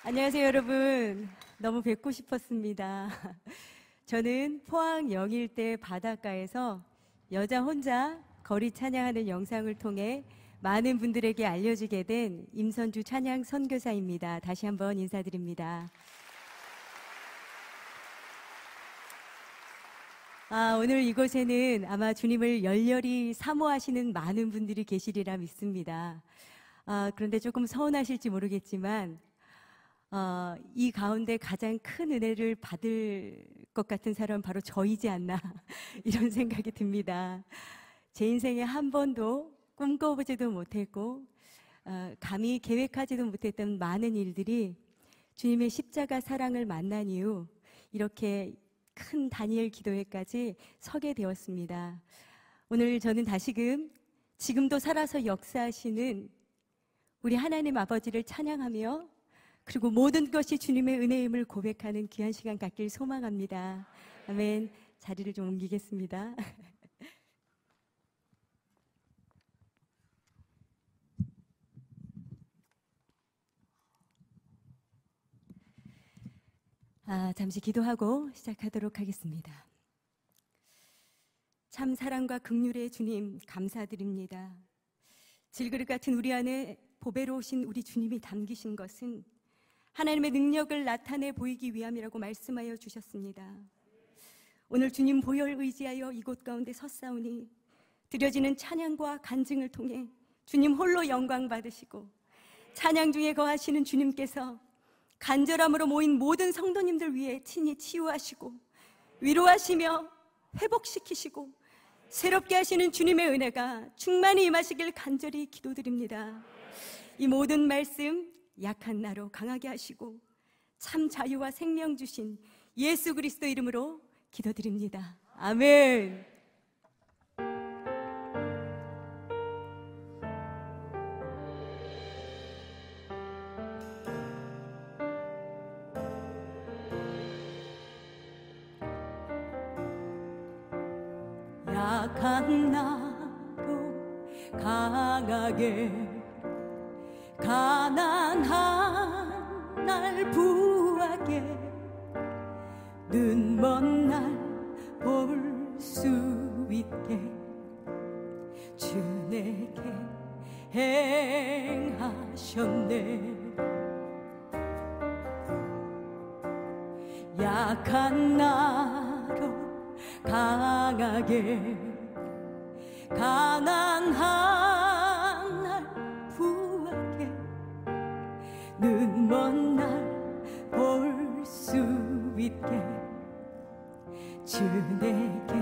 안녕하세요, 여러분. 너무 뵙고 싶었습니다. 저는 포항 영일대 바닷가에서 여자 혼자 거리 찬양하는 영상을 통해 많은 분들에게 알려지게 된 임선주 찬양 선교사입니다. 다시 한번 인사드립니다. 오늘 이곳에는 아마 주님을 열렬히 사모하시는 많은 분들이 계시리라 믿습니다. 그런데 조금 서운하실지 모르겠지만 이 가운데 가장 큰 은혜를 받을 것 같은 사람은 바로 저이지 않나 이런 생각이 듭니다. 제 인생에 한 번도 꿈꿔보지도 못했고 감히 계획하지도 못했던 많은 일들이 주님의 십자가 사랑을 만난 이후 이렇게 큰 다니엘 기도회까지 서게 되었습니다. 오늘 저는 다시금 지금도 살아서 역사하시는 우리 하나님 아버지를 찬양하며 그리고 모든 것이 주님의 은혜임을 고백하는 귀한 시간 갖길 소망합니다. 아멘. 자리를 좀 옮기겠습니다. 잠시 기도하고 시작하도록 하겠습니다. 참 사랑과 긍휼의 주님 감사드립니다. 질그릇 같은 우리 안에 보배로우신 우리 주님이 담기신 것은 하나님의 능력을 나타내 보이기 위함이라고 말씀하여 주셨습니다. 오늘 주님 보혈 의지하여 이곳 가운데 섰사오니 드려지는 찬양과 간증을 통해 주님 홀로 영광 받으시고 찬양 중에 거하시는 주님께서 간절함으로 모인 모든 성도님들 위해 친히 치유하시고 위로하시며 회복시키시고 새롭게 하시는 주님의 은혜가 충만히 임하시길 간절히 기도드립니다. 이 모든 말씀 약한 나로 강하게 하시고 참 자유와 생명 주신 예수 그리스도 이름으로 기도드립니다. 아멘. 약한 나로 강하게 가난한 날 부하게 눈먼 날 볼 수 있게 주 내게 행하셨네. 약한 나로 강하게 가난한 날 부하게 눈먼 날 볼 수 있게 주 내게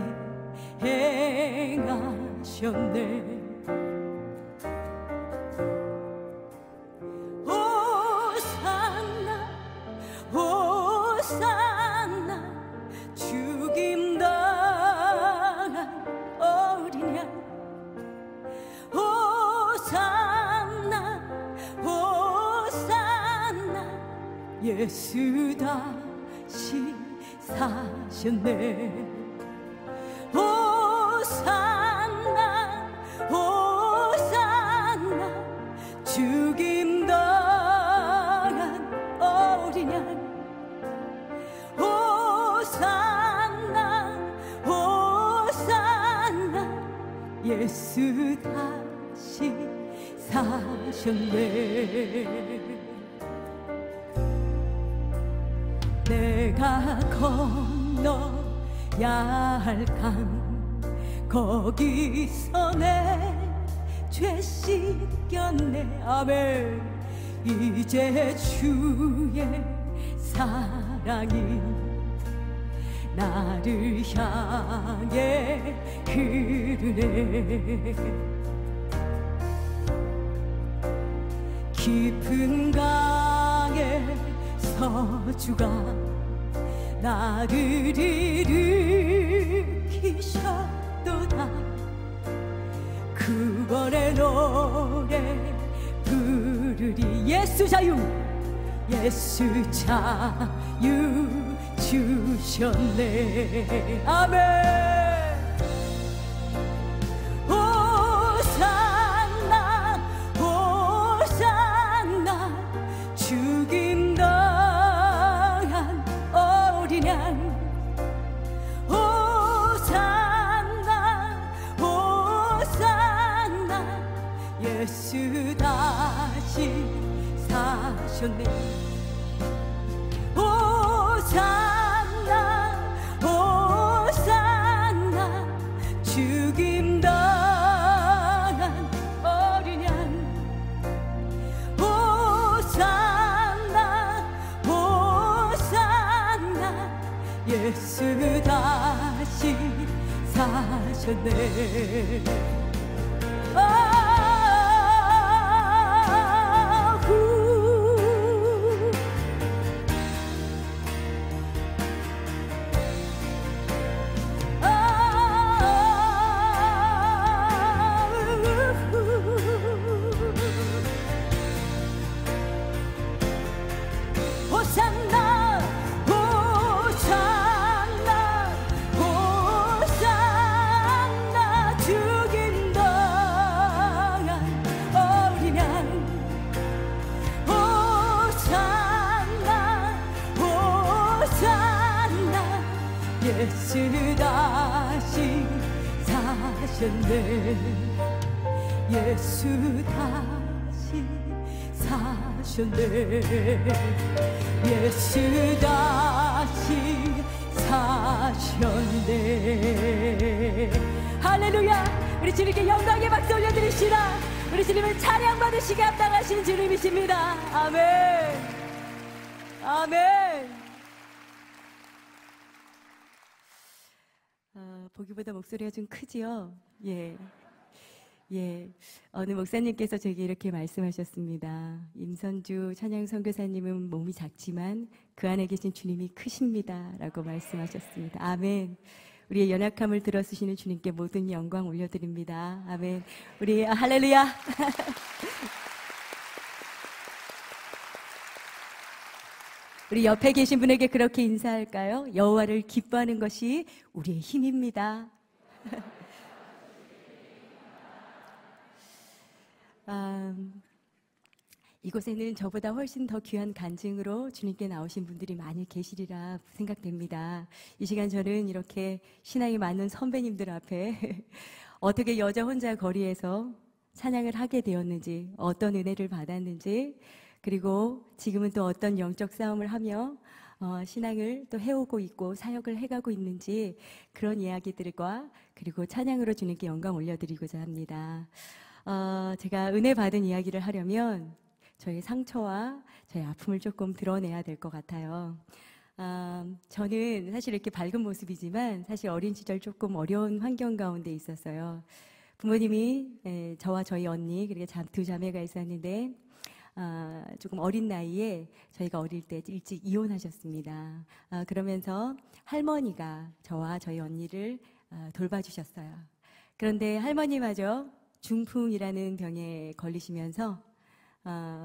행하셨네. 호산나 호산나 죽임 당한 어린 양 호산나 호산나 예수 다시 사셨네. 호산나 호산나 죽임 당한 어린 양 호산나 호산나 예수 다시 사셨네. 내가 건너야 할 강 거기서 내 죄 씻겼네. 아멘. 이제 주의 사랑이 나를 향해 흐르네. 깊은 강에서 주가 나를 일으키셨도다. 구원의 노래 부르리. 예수 자유 예수 자유 주셨네. 아멘. 호산나 호산나 죽임 당한 예수 다시 사셨네. 호산나 호산나 죽임 당한 어린 양. 호산나 호산나 예수 다시 사셨네. 호산나 호산나 호산나 죽임 당한 어린 양. 호산나 호산나 예수 다시 사셨네. 예수 다시 사셨네. 예수 다시 사셨네. 할렐루야. 우리 주님께 영광의 박수 올려드립시다. 우리 주님을 찬양받으시게 합당하신 주님이십니다. 아멘. 아멘. 보기보다 목소리가 좀 크지요? 예. 예, 어느 목사님께서 저에게 이렇게 말씀하셨습니다. 임선주 찬양 선교사님은 몸이 작지만 그 안에 계신 주님이 크십니다 라고 말씀하셨습니다. 아멘. 우리의 연약함을 들어주시는 주님께 모든 영광 올려드립니다. 아멘. 우리 할렐루야. 우리 옆에 계신 분에게 그렇게 인사할까요? 여호와를 기뻐하는 것이 우리의 힘입니다. 이곳에는 저보다 훨씬 더 귀한 간증으로 주님께 나오신 분들이 많이 계시리라 생각됩니다. 이 시간 저는 이렇게 신앙이 많은 선배님들 앞에 어떻게 여자 혼자 거리에서 찬양을 하게 되었는지, 어떤 은혜를 받았는지, 그리고 지금은 또 어떤 영적 싸움을 하며 신앙을 또 해오고 있고 사역을 해가고 있는지, 그런 이야기들과 그리고 찬양으로 주님께 영광 올려드리고자 합니다. 제가 은혜 받은 이야기를 하려면 저희 상처와 저희 아픔을 조금 드러내야 될 것 같아요. 저는 사실 이렇게 밝은 모습이지만 사실 어린 시절 조금 어려운 환경 가운데 있었어요. 부모님이 저와 저희 언니 그리고 두 자매가 있었는데 조금 어린 나이에 저희가 어릴 때 일찍 이혼하셨습니다. 그러면서 할머니가 저와 저희 언니를 돌봐주셨어요. 그런데 할머니마저 중풍이라는 병에 걸리시면서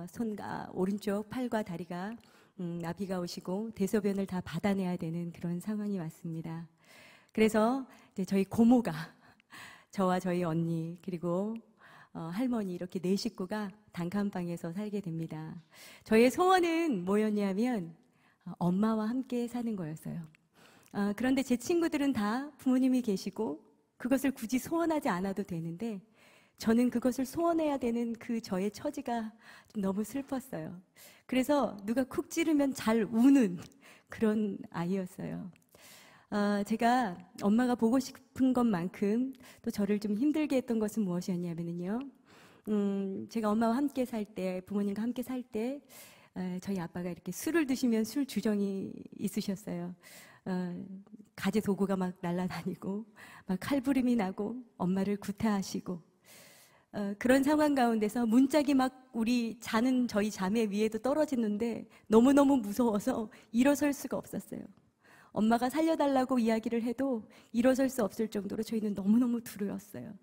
손과 오른쪽 팔과 다리가 나비가 오시고 대소변을 다 받아내야 되는 그런 상황이 왔습니다. 그래서 이제 저희 고모가 저와 저희 언니 그리고 할머니 이렇게 네 식구가 단칸방에서 살게 됩니다. 저의 소원은 뭐였냐면 엄마와 함께 사는 거였어요. 그런데 제 친구들은 다 부모님이 계시고 그것을 굳이 소원하지 않아도 되는데 저는 그것을 소원해야 되는 그 저의 처지가 좀 너무 슬펐어요. 그래서 누가 쿡 찌르면 잘 우는 그런 아이였어요. 제가 엄마가 보고 싶은 것만큼 또 저를 좀 힘들게 했던 것은 무엇이었냐면요. 제가 엄마와 함께 살 때, 부모님과 함께 살 때, 저희 아빠가 이렇게 술을 드시면 술 주정이 있으셨어요. 가재 도구가 막 날아다니고, 막 칼부림이 나고, 엄마를 구타하시고, 그런 상황 가운데서 문짝이 막 우리 자는 저희 자매 위에도 떨어지는데 너무너무 무서워서 일어설 수가 없었어요. 엄마가 살려달라고 이야기를 해도 일어설 수 없을 정도로 저희는 너무너무 두려웠어요.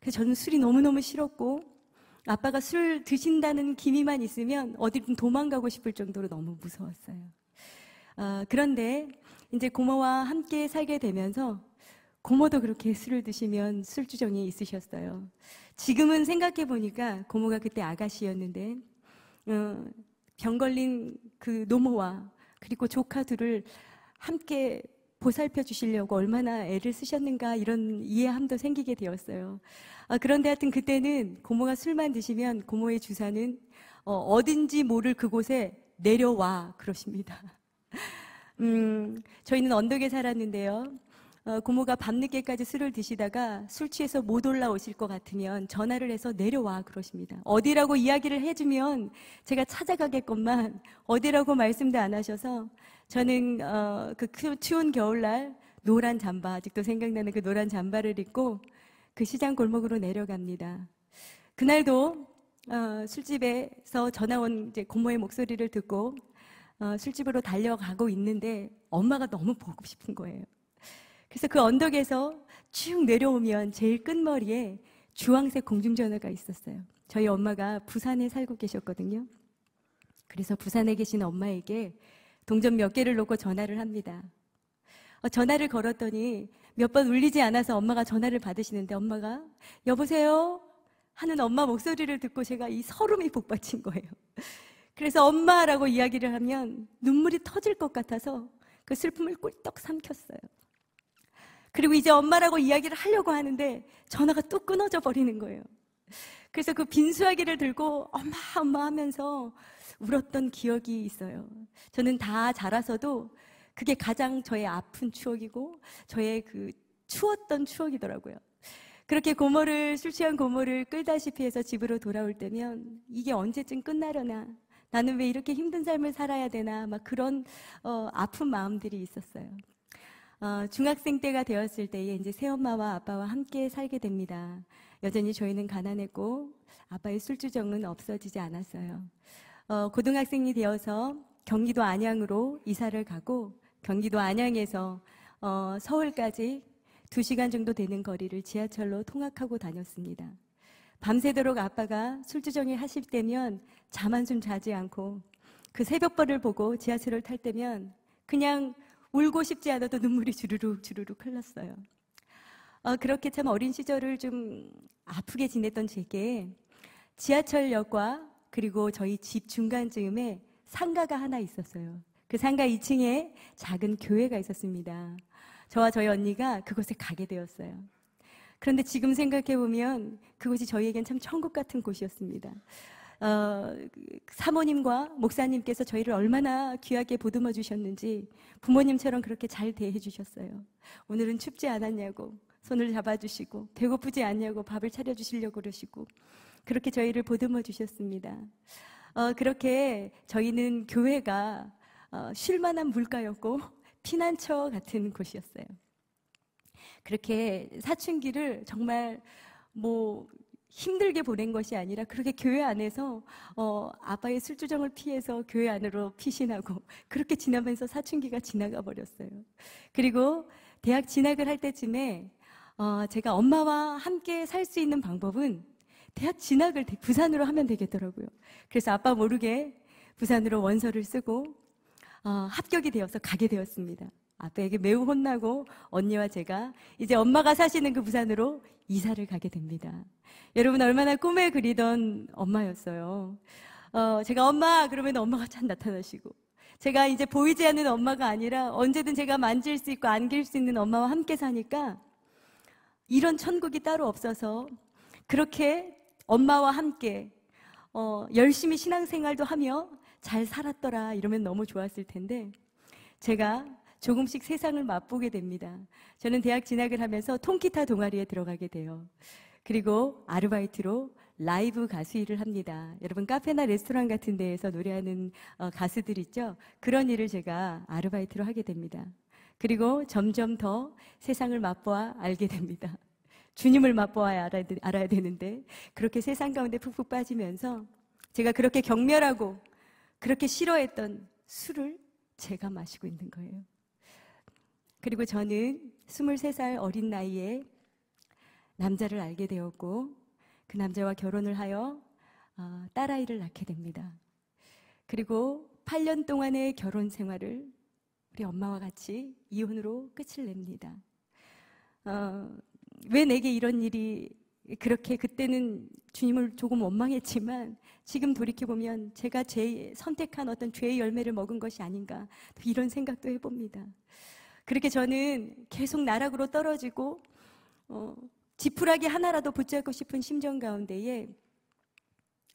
그래서 저는 술이 너무너무 싫었고 아빠가 술 드신다는 기미만 있으면 어디든 도망가고 싶을 정도로 너무 무서웠어요. 그런데 이제 고모와 함께 살게 되면서 고모도 그렇게 술을 드시면 술주정이 있으셨어요. 지금은 생각해 보니까 고모가 그때 아가씨였는데 병 걸린 그 노모와 그리고 조카 둘을 함께 보살펴 주시려고 얼마나 애를 쓰셨는가 이런 이해함도 생기게 되었어요. 그런데 하여튼 그때는 고모가 술만 드시면 고모의 주사는 어딘지 모를 그곳에 내려와 그러십니다. 저희는 언덕에 살았는데요. 고모가 밤늦게까지 술을 드시다가 술 취해서 못 올라오실 것 같으면 전화를 해서 내려와 그러십니다. 어디라고 이야기를 해주면 제가 찾아가겠건만 어디라고 말씀도 안 하셔서 저는 그 추운 겨울날 노란 잠바, 아직도 생각나는 그 노란 잠바를 입고 그 시장 골목으로 내려갑니다. 그날도 술집에서 전화 온 이제 고모의 목소리를 듣고 술집으로 달려가고 있는데 엄마가 너무 보고 싶은 거예요. 그래서 그 언덕에서 쭉 내려오면 제일 끝머리에 주황색 공중전화가 있었어요. 저희 엄마가 부산에 살고 계셨거든요. 그래서 부산에 계신 엄마에게 동전 몇 개를 놓고 전화를 합니다. 전화를 걸었더니 몇 번 울리지 않아서 엄마가 전화를 받으시는데 엄마가 여보세요? 하는 엄마 목소리를 듣고 제가 이 서름이 복받친 거예요. 그래서 엄마라고 이야기를 하면 눈물이 터질 것 같아서 그 슬픔을 꿀떡 삼켰어요. 그리고 이제 엄마라고 이야기를 하려고 하는데 전화가 또 끊어져 버리는 거예요. 그래서 그 빈수화기를 들고 엄마 엄마 하면서 울었던 기억이 있어요. 저는 다 자라서도 그게 가장 저의 아픈 추억이고 저의 그 추웠던 추억이더라고요. 그렇게 술 취한 고모를 끌다시피 해서 집으로 돌아올 때면 이게 언제쯤 끝나려나, 나는 왜 이렇게 힘든 삶을 살아야 되나, 막 그런 아픈 마음들이 있었어요. 중학생 때가 되었을 때에 이제 새엄마와 아빠와 함께 살게 됩니다. 여전히 저희는 가난했고 아빠의 술주정은 없어지지 않았어요. 고등학생이 되어서 경기도 안양으로 이사를 가고 경기도 안양에서 서울까지 2시간 정도 되는 거리를 지하철로 통학하고 다녔습니다. 밤새도록 아빠가 술주정을 하실 때면 잠 한숨 자지 않고 그 새벽벌을 보고 지하철을 탈 때면 그냥 울고 싶지 않아도 눈물이 주르륵 주르륵 흘렀어요. 그렇게 참 어린 시절을 좀 아프게 지냈던 제게 지하철역과 그리고 저희 집 중간쯤에 상가가 하나 있었어요. 그 상가 2층에 작은 교회가 있었습니다. 저와 저희 언니가 그곳에 가게 되었어요. 그런데 지금 생각해보면 그곳이 저희에겐 참 천국 같은 곳이었습니다. 사모님과 목사님께서 저희를 얼마나 귀하게 보듬어 주셨는지 부모님처럼 그렇게 잘 대해 주셨어요. 오늘은 춥지 않았냐고 손을 잡아주시고 배고프지 않냐고 밥을 차려주시려고 그러시고 그렇게 저희를 보듬어 주셨습니다. 그렇게 저희는 교회가 쉴만한 물가였고 피난처 같은 곳이었어요. 그렇게 사춘기를 정말 힘들게 보낸 것이 아니라 그렇게 교회 안에서 아빠의 술주정을 피해서 교회 안으로 피신하고 그렇게 지나면서 사춘기가 지나가 버렸어요. 그리고 대학 진학을 할 때쯤에 제가 엄마와 함께 살 수 있는 방법은 대학 진학을 부산으로 하면 되겠더라고요. 그래서 아빠 모르게 부산으로 원서를 쓰고 합격이 되어서 가게 되었습니다. 아빠에게 매우 혼나고 언니와 제가 이제 엄마가 사시는 그 부산으로 이사를 가게 됩니다. 여러분 얼마나 꿈에 그리던 엄마였어요. 제가 엄마 그러면 엄마가 참 나타나시고 제가 이제 보이지 않는 엄마가 아니라 언제든 제가 만질 수 있고 안길 수 있는 엄마와 함께 사니까 이런 천국이 따로 없어서 그렇게 엄마와 함께 열심히 신앙생활도 하며 잘 살았더라 이러면 너무 좋았을 텐데 제가 조금씩 세상을 맛보게 됩니다. 저는 대학 진학을 하면서 통기타 동아리에 들어가게 돼요. 그리고 아르바이트로 라이브 가수 일을 합니다. 여러분 카페나 레스토랑 같은 데에서 노래하는 가수들 있죠? 그런 일을 제가 아르바이트로 하게 됩니다. 그리고 점점 더 세상을 맛보아 알게 됩니다. 주님을 맛보아야 알아야 되는데 그렇게 세상 가운데 푹푹 빠지면서 제가 그렇게 경멸하고 그렇게 싫어했던 술을 제가 마시고 있는 거예요. 그리고 저는 23살 어린 나이에 남자를 알게 되었고 그 남자와 결혼을 하여 딸아이를 낳게 됩니다. 그리고 8년 동안의 결혼 생활을 우리 엄마와 같이 이혼으로 끝을 냅니다. 왜 내게 이런 일이 그렇게 그때는 주님을 조금 원망했지만 지금 돌이켜보면 제가 선택한 어떤 죄의 열매를 먹은 것이 아닌가 이런 생각도 해봅니다. 그렇게 저는 계속 나락으로 떨어지고 지푸라기 하나라도 붙잡고 싶은 심정 가운데에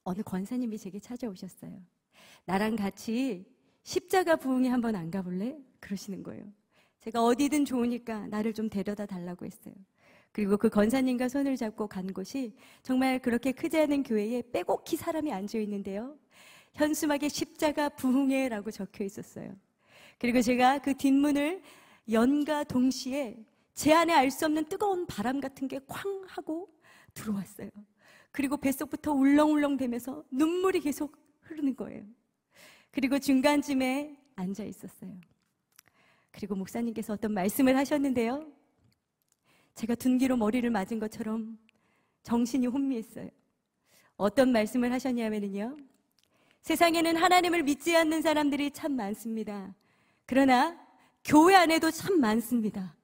어느 권사님이 제게 찾아오셨어요. 나랑 같이 십자가 부흥회 한번 안 가볼래? 그러시는 거예요. 제가 어디든 좋으니까 나를 좀 데려다 달라고 했어요. 그리고 그 권사님과 손을 잡고 간 곳이 정말 그렇게 크지 않은 교회에 빼곡히 사람이 앉아 있는데요, 현수막에 십자가 부흥회라고 적혀 있었어요. 그리고 제가 그 뒷문을 연과 동시에 제 안에 알 수 없는 뜨거운 바람 같은 게 쾅 하고 들어왔어요. 그리고 뱃속부터 울렁울렁 대면서 눈물이 계속 흐르는 거예요. 그리고 중간쯤에 앉아 있었어요. 그리고 목사님께서 어떤 말씀을 하셨는데요, 제가 둔기로 머리를 맞은 것처럼 정신이 혼미했어요. 어떤 말씀을 하셨냐면요, 세상에는 하나님을 믿지 않는 사람들이 참 많습니다. 그러나 교회 안에도 참 많습니다.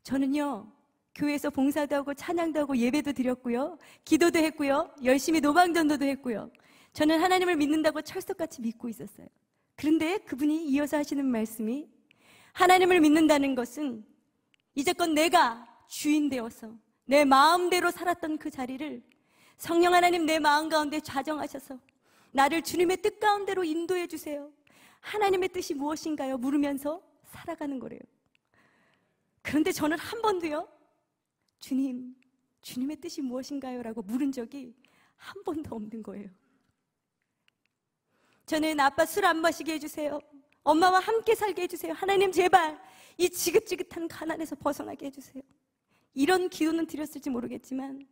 저는요, 교회에서 봉사도 하고 찬양도 하고 예배도 드렸고요, 기도도 했고요, 열심히 노방전도도 했고요. 저는 하나님을 믿는다고 철석같이 믿고 있었어요. 그런데 그분이 이어서 하시는 말씀이, 하나님을 믿는다는 것은 이제껏 내가 주인 되어서 내 마음대로 살았던 그 자리를 성령 하나님 내 마음 가운데 좌정하셔서 나를 주님의 뜻 가운데로 인도해 주세요. 하나님의 뜻이 무엇인가요? 물으면서 살아가는 거래요. 그런데 저는 한 번도요, 주님의 뜻이 무엇인가요? 라고 물은 적이 한 번도 없는 거예요. 저는 아빠 술 안 마시게 해주세요. 엄마와 함께 살게 해주세요. 하나님 제발 이 지긋지긋한 가난에서 벗어나게 해주세요. 이런 기도는 드렸을지 모르겠지만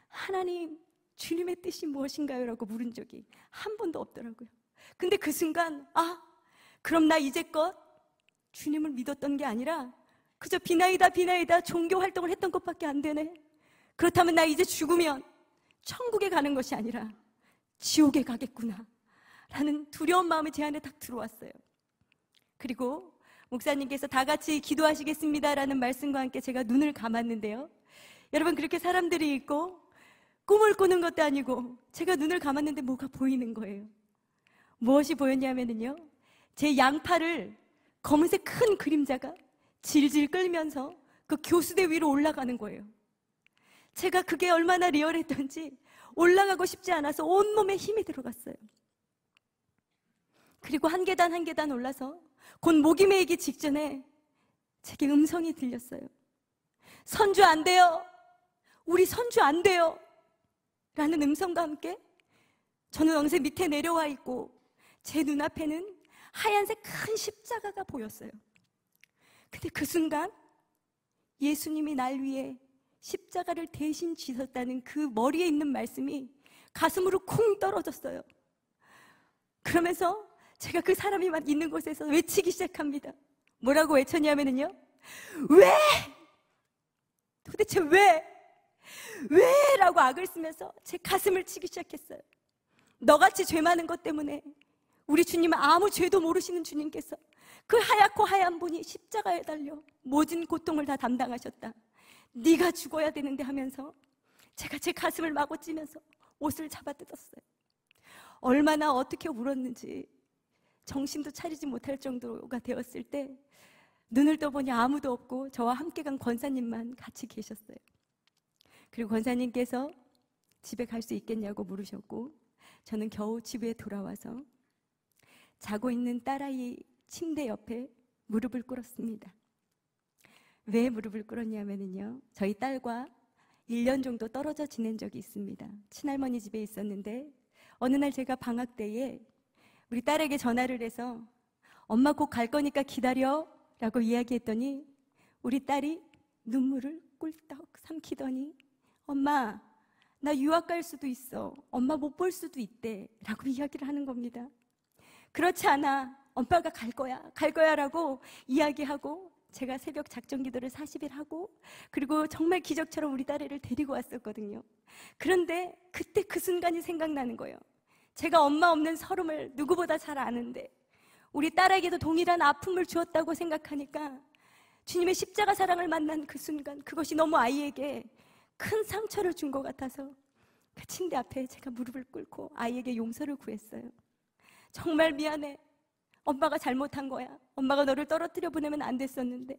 하나님 주님의 뜻이 무엇인가요? 라고 물은 적이 한 번도 없더라고요. 근데 그 순간 그럼 나 이제껏 주님을 믿었던 게 아니라 그저 비나이다 종교 활동을 했던 것밖에 안 되네. 그렇다면 나 이제 죽으면 천국에 가는 것이 아니라 지옥에 가겠구나 라는 두려운 마음이 제 안에 딱 들어왔어요. 그리고 목사님께서 다 같이 기도하시겠습니다 라는 말씀과 함께 제가 눈을 감았는데요, 여러분, 그렇게 사람들이 있고 꿈을 꾸는 것도 아니고 제가 눈을 감았는데 뭐가 보이는 거예요. 무엇이 보였냐면요, 제 양팔을 검은색 큰 그림자가 질질 끌면서 그 교수대 위로 올라가는 거예요. 제가 그게 얼마나 리얼했던지 올라가고 싶지 않아서 온몸에 힘이 들어갔어요. 그리고 한 계단 한 계단 올라서 곧 목이 메이기 직전에 제게 음성이 들렸어요. 선주 안 돼요. 우리 선주 안 돼요. 라는 음성과 함께 저는 어느새 밑에 내려와 있고 제 눈앞에는 하얀색 큰 십자가가 보였어요. 근데 그 순간 예수님이 날 위해 십자가를 대신 지셨다는 그 머리에 있는 말씀이 가슴으로 쿵 떨어졌어요. 그러면서 제가 그 사람이 있는 곳에서 외치기 시작합니다. 뭐라고 외쳤냐면요, 왜? 도대체 왜? 왜? 라고 악을 쓰면서 제 가슴을 치기 시작했어요. 너같이 죄 많은 것 때문에 우리 주님은 아무 죄도 모르시는 주님께서 그 하얗고 하얀 분이 십자가에 달려 모든 고통을 다 담당하셨다. 네가 죽어야 되는데 하면서 제가 제 가슴을 마구 찌면서 옷을 잡아 뜯었어요. 얼마나 어떻게 울었는지 정신도 차리지 못할 정도가 되었을 때 눈을 떠보니 아무도 없고 저와 함께 간 권사님만 같이 계셨어요. 그리고 권사님께서 집에 갈 수 있겠냐고 물으셨고 저는 겨우 집에 돌아와서 자고 있는 딸아이 침대 옆에 무릎을 꿇었습니다. 왜 무릎을 꿇었냐면요, 저희 딸과 1년 정도 떨어져 지낸 적이 있습니다. 친할머니 집에 있었는데 어느 날 제가 방학 때에 우리 딸에게 전화를 해서 엄마 곧 갈 거니까 기다려 라고 이야기했더니 우리 딸이 눈물을 꿀떡 삼키더니 엄마 나 유학 갈 수도 있어, 엄마 못 볼 수도 있대 라고 이야기를 하는 겁니다. 그렇지 않아, 엄마가 갈 거야 라고 이야기하고 제가 새벽 작정 기도를 40일 하고 그리고 정말 기적처럼 우리 딸애를 데리고 왔었거든요. 그런데 그때 그 순간이 생각나는 거예요. 제가 엄마 없는 서름을 누구보다 잘 아는데 우리 딸에게도 동일한 아픔을 주었다고 생각하니까 주님의 십자가 사랑을 만난 그 순간, 그것이 너무 아이에게 큰 상처를 준 것 같아서 그 침대 앞에 제가 무릎을 꿇고 아이에게 용서를 구했어요. 정말 미안해. 엄마가 잘못한 거야. 엄마가 너를 떨어뜨려 보내면 안 됐었는데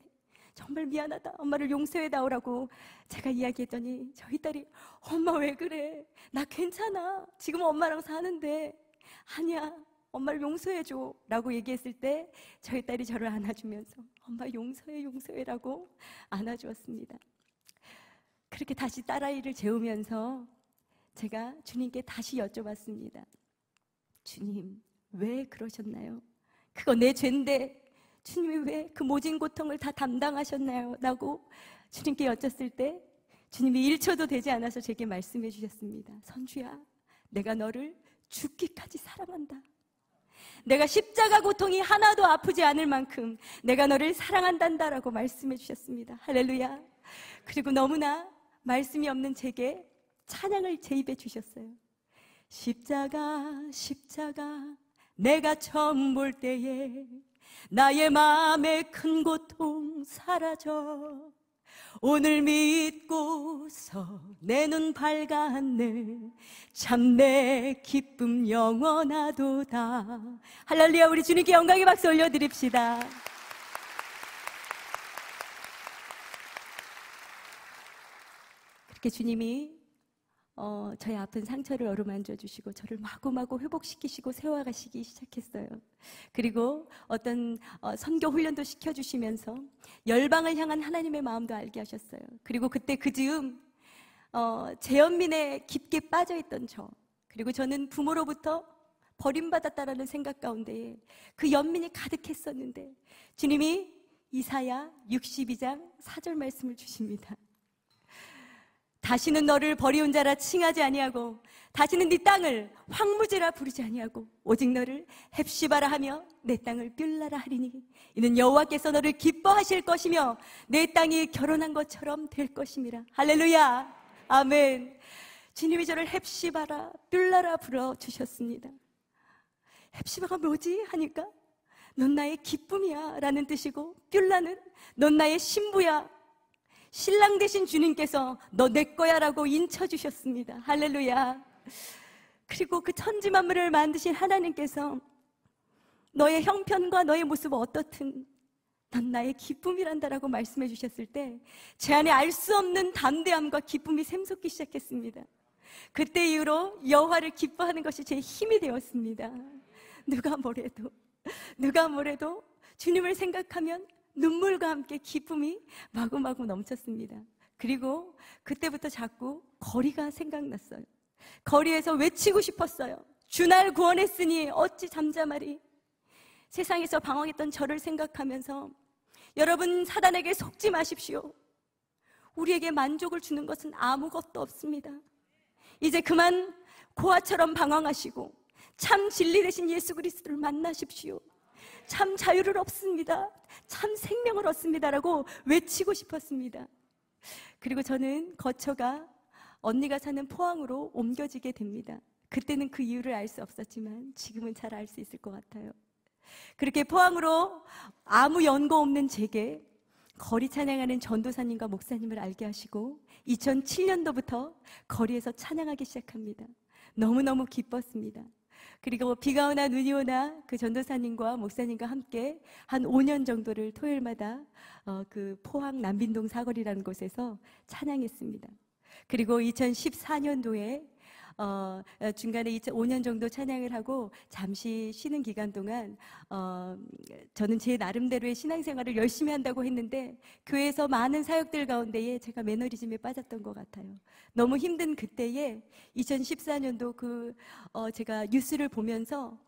정말 미안하다. 엄마를 용서해다오라고 제가 이야기했더니 저희 딸이 엄마 왜 그래? 나 괜찮아. 지금 엄마랑 사는데. 아니야. 엄마를 용서해줘 라고 얘기했을 때 저희 딸이 저를 안아주면서 엄마 용서해라고 안아주었습니다. 그렇게 다시 딸아이를 재우면서 제가 주님께 다시 여쭤봤습니다. 주님, 왜 그러셨나요? 그거 내 죄인데 주님이 왜 그 모진 고통을 다 담당하셨나요? 라고 주님께 여쭸을 때 주님이 1초도 되지 않아서 제게 말씀해 주셨습니다. 선주야, 내가 너를 죽기까지 사랑한다. 내가 십자가 고통이 하나도 아프지 않을 만큼 내가 너를 사랑한단다라고 말씀해 주셨습니다. 할렐루야. 그리고 너무나 말씀이 없는 제게 찬양을 제 입에 주셨어요. 십자가 내가 처음 볼 때에 나의 마음의 큰 고통 사라져 오늘 믿고서 내 눈 밝았네 참 내 기쁨 영원하도다. 할렐루야. 우리 주님께 영광의 박수 올려드립시다. 그렇게 주님이 저의 아픈 상처를 어루만져 주시고 저를 마구마구 회복시키시고 세워가시기 시작했어요. 그리고 어떤 선교 훈련도 시켜주시면서 열방을 향한 하나님의 마음도 알게 하셨어요. 그리고 그때 그 즈음 재연민에 깊게 빠져있던 저, 그리고 저는 부모로부터 버림받았다라는 생각 가운데에 그 연민이 가득했었는데 주님이 이사야 62장 4절 말씀을 주십니다. 다시는 너를 버리온 자라 칭하지 아니하고 다시는 네 땅을 황무지라 부르지 아니하고 오직 너를 헵시바라 하며 내 땅을 뷸라라 하리니 이는 여호와께서 너를 기뻐하실 것이며 내 땅이 결혼한 것처럼 될 것임이라. 할렐루야. 아멘. 주님이 저를 헵시바라 뷸라라 불러주셨습니다. 헵시바가 뭐지? 하니까 넌 나의 기쁨이야 라는 뜻이고 뷸라는 넌 나의 신부야, 신랑 되신 주님께서 너 내 거야 라고 인쳐주셨습니다. 할렐루야. 그리고 그 천지 만물을 만드신 하나님께서 너의 형편과 너의 모습은 어떻든 넌 나의 기쁨이란다라고 말씀해 주셨을 때 제 안에 알 수 없는 담대함과 기쁨이 샘솟기 시작했습니다. 그때 이후로 여호와를 기뻐하는 것이 제 힘이 되었습니다. 누가 뭐래도 주님을 생각하면 눈물과 함께 기쁨이 마구마구 넘쳤습니다. 그리고 그때부터 자꾸 거리가 생각났어요. 거리에서 외치고 싶었어요. 주날 구원했으니 어찌 잠잠하리. 세상에서 방황했던 저를 생각하면서 여러분, 사단에게 속지 마십시오. 우리에게 만족을 주는 것은 아무것도 없습니다. 이제 그만 고아처럼 방황하시고 참 진리 되신 예수 그리스도를 만나십시오. 참 자유를 얻습니다. 참 생명을 얻습니다라고 외치고 싶었습니다. 그리고 저는 거처가 언니가 사는 포항으로 옮겨지게 됩니다. 그때는 그 이유를 알 수 없었지만 지금은 잘 알 수 있을 것 같아요. 그렇게 포항으로 아무 연고 없는 제게 거리 찬양하는 전도사님과 목사님을 알게 하시고 2007년도부터 거리에서 찬양하기 시작합니다. 너무너무 기뻤습니다. 그리고 비가 오나 눈이 오나 그 전도사님과 목사님과 함께 한 5년 정도를 토요일마다 그 포항 남빈동 사거리라는 곳에서 찬양했습니다. 그리고 2014년도에 중간에 5년 정도 찬양을 하고 잠시 쉬는 기간 동안 저는 제 나름대로의 신앙생활을 열심히 한다고 했는데 교회에서 많은 사역들 가운데에 제가 매너리즘에 빠졌던 것 같아요. 너무 힘든 그때에 2014년도 제가 뉴스를 보면서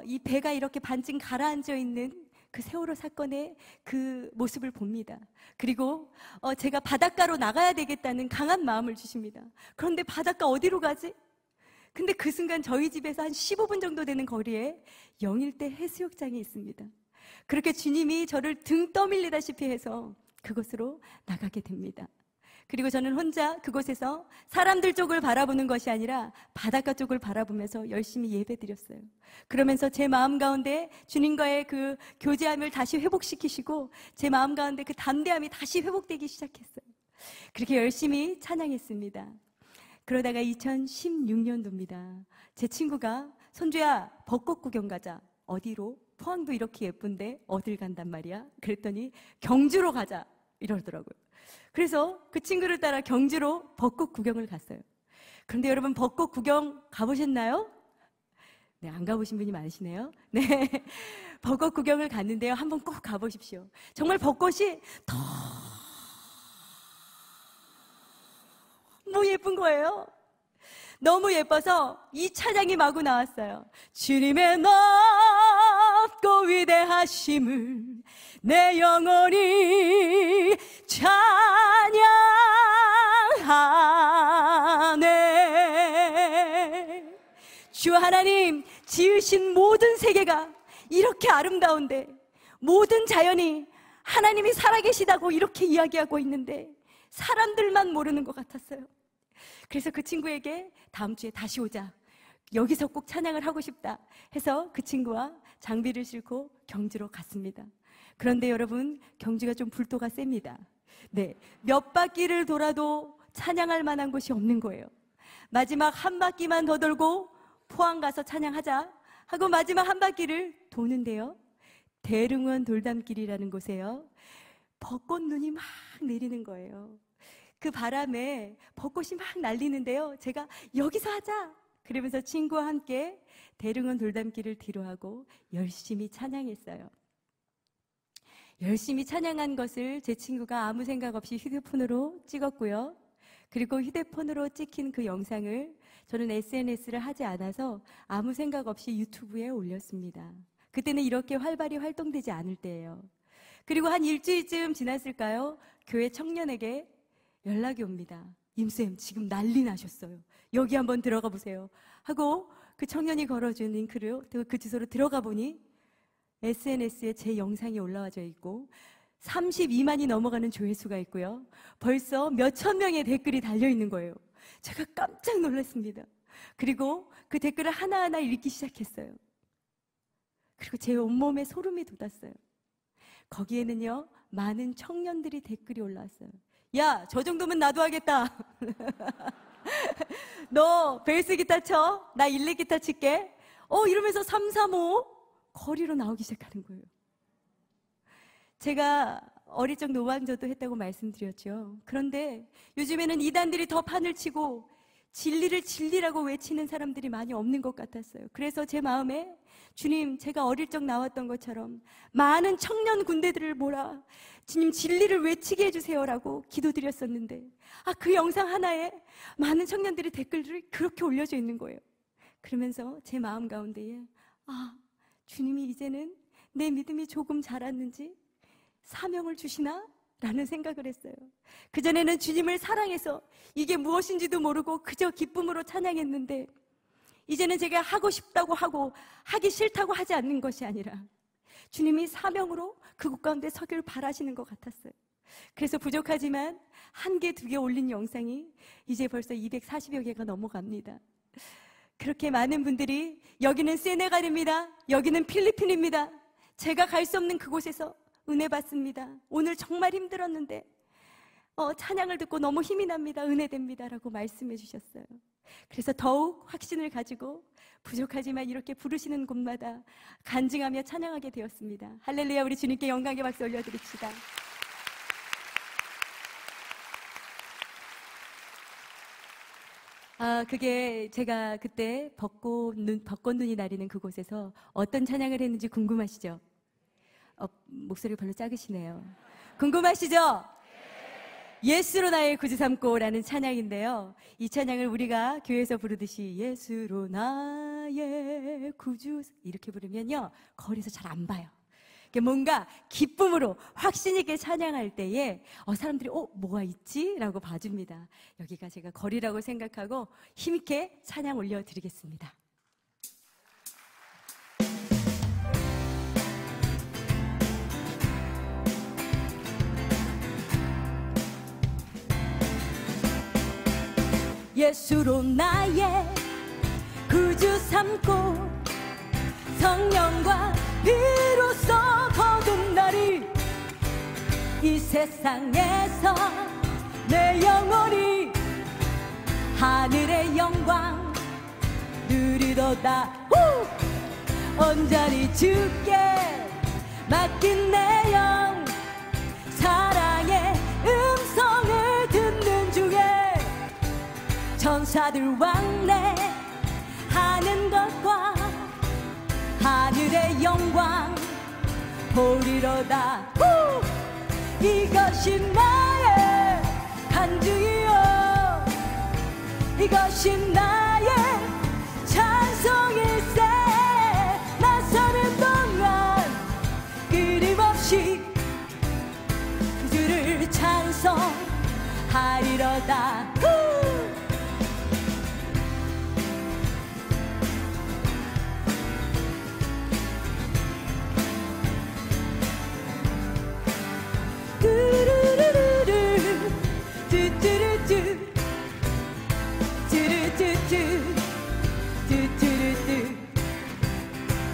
이 배가 이렇게 반쯤 가라앉아 있는 그 세월호 사건의 그 모습을 봅니다. 그리고 제가 바닷가로 나가야 되겠다는 강한 마음을 주십니다. 그런데 바닷가 어디로 가지? 근데 그 순간 저희 집에서 한 15분 정도 되는 거리에 영일대 해수욕장이 있습니다. 그렇게 주님이 저를 등 떠밀리다시피 해서 그곳으로 나가게 됩니다. 그리고 저는 혼자 그곳에서 사람들 쪽을 바라보는 것이 아니라 바닷가 쪽을 바라보면서 열심히 예배드렸어요. 그러면서 제 마음 가운데 주님과의 그 교제함을 다시 회복시키시고 제 마음 가운데 그 담대함이 다시 회복되기 시작했어요. 그렇게 열심히 찬양했습니다. 그러다가 2016년도입니다. 제 친구가 손주야 벚꽃 구경 가자. 어디로? 포항도 이렇게 예쁜데 어딜 간단 말이야? 그랬더니 경주로 가자 이러더라고요. 그래서 그 친구를 따라 경주로 벚꽃 구경을 갔어요. 그런데 여러분, 벚꽃 구경 가보셨나요? 네, 안 가보신 분이 많으시네요. 네, 벚꽃 구경을 갔는데요. 한번 꼭 가보십시오. 정말 벚꽃이 너무 예쁜 거예요. 너무 예뻐서 이 찬양이 마구 나왔어요. 주님의 높고 위대하심을 내 영혼이 찬양하네. 주 하나님 지으신 모든 세계가 이렇게 아름다운데, 모든 자연이 하나님이 살아계시다고 이렇게 이야기하고 있는데 사람들만 모르는 것 같았어요. 그래서 그 친구에게 다음 주에 다시 오자, 여기서 꼭 찬양을 하고 싶다 해서 그 친구와 장비를 싣고 경주로 갔습니다. 그런데 여러분, 경주가 좀 불도가 셉니다. 네, 몇 바퀴를 돌아도 찬양할 만한 곳이 없는 거예요. 마지막 한 바퀴만 더 돌고 포항 가서 찬양하자 하고 마지막 한 바퀴를 도는데요, 대릉원 돌담길이라는 곳에요, 벚꽃 눈이 막 내리는 거예요. 그 바람에 벚꽃이 막 날리는데요, 제가 여기서 하자 그러면서 친구와 함께 대릉원 돌담길을 뒤로하고 열심히 찬양했어요. 열심히 찬양한 것을 제 친구가 아무 생각 없이 휴대폰으로 찍었고요. 그리고 휴대폰으로 찍힌 그 영상을 저는 SNS를 하지 않아서 아무 생각 없이 유튜브에 올렸습니다. 그때는 이렇게 활발히 활동되지 않을 때예요. 그리고 한 일주일쯤 지났을까요? 교회 청년에게 연락이 옵니다. 임쌤, 지금 난리 나셨어요. 여기 한번 들어가 보세요 하고 그 청년이 걸어준 링크를 그 주소로 들어가 보니 SNS에 제 영상이 올라와져 있고 32만이 넘어가는 조회수가 있고요, 벌써 몇천 명의 댓글이 달려있는 거예요. 제가 깜짝 놀랐습니다. 그리고 그 댓글을 하나하나 읽기 시작했어요. 그리고 제 온몸에 소름이 돋았어요. 거기에는요, 많은 청년들이 댓글이 올라왔어요. 야, 저 정도면 나도 하겠다. 너 베이스 기타 쳐, 나 일렉 기타 칠게. 이러면서 3, 3, 5 거리로 나오기 시작하는 거예요. 제가 어릴 적 노방전도 했다고 말씀드렸죠. 그런데 요즘에는 이단들이 더 판을 치고 진리를 진리라고 외치는 사람들이 많이 없는 것 같았어요. 그래서 제 마음에, 주님, 제가 어릴 적 나왔던 것처럼 많은 청년 군대들을 몰아 주님 진리를 외치게 해주세요라고 기도드렸었는데, 그 영상 하나에 많은 청년들이 댓글들이 그렇게 올려져 있는 거예요. 그러면서 제 마음 가운데에 주님이 이제는 내 믿음이 조금 자랐는지 사명을 주시나? 라는 생각을 했어요. 그전에는 주님을 사랑해서 이게 무엇인지도 모르고 그저 기쁨으로 찬양했는데, 이제는 제가 하고 싶다고 하고 하기 싫다고 하지 않는 것이 아니라 주님이 사명으로 그곳 가운데 서기를 바라시는 것 같았어요. 그래서 부족하지만 1개, 2개 올린 영상이 이제 벌써 240여 개가 넘어갑니다. 그렇게 많은 분들이 여기는 세네갈입니다, 여기는 필리핀입니다, 제가 갈 수 없는 그곳에서 은혜 받습니다, 오늘 정말 힘들었는데 찬양을 듣고 너무 힘이 납니다, 은혜됩니다 라고 말씀해 주셨어요. 그래서 더욱 확신을 가지고 부족하지만 이렇게 부르시는 곳마다 간증하며 찬양하게 되었습니다. 할렐루야. 우리 주님께 영광의 박수 올려드립시다. 그게 제가 그때 벚꽃눈이 내리는 그곳에서 어떤 찬양을 했는지 궁금하시죠? 목소리가 별로 작으시네요. 궁금하시죠? 예수로 나의 구주 삼고라는 찬양인데요, 이 찬양을 우리가 교회에서 부르듯이 예수로 나의 구주 이렇게 부르면요, 거리에서 잘 안 봐요. 뭔가 기쁨으로 확신 있게 찬양할 때에 사람들이 뭐가 있지? 라고 봐줍니다. 여기가 제가 거리라고 생각하고 힘있게 찬양 올려드리겠습니다. 예수로 나의 구주 삼고 성령과 비로소 거듭나리, 이 세상에서 내 영혼이 하늘의 영광 누리도다. 온전히 주께 맡긴 내 영 사랑의 음성을 듣는 중에 천사들 왕래하는 것과 하늘의 영광 보리로다. 이것이 나의 간증이요 이것이 나의 찬송일세. 나 사는 동안 끊임없이 주를 찬송하리로다.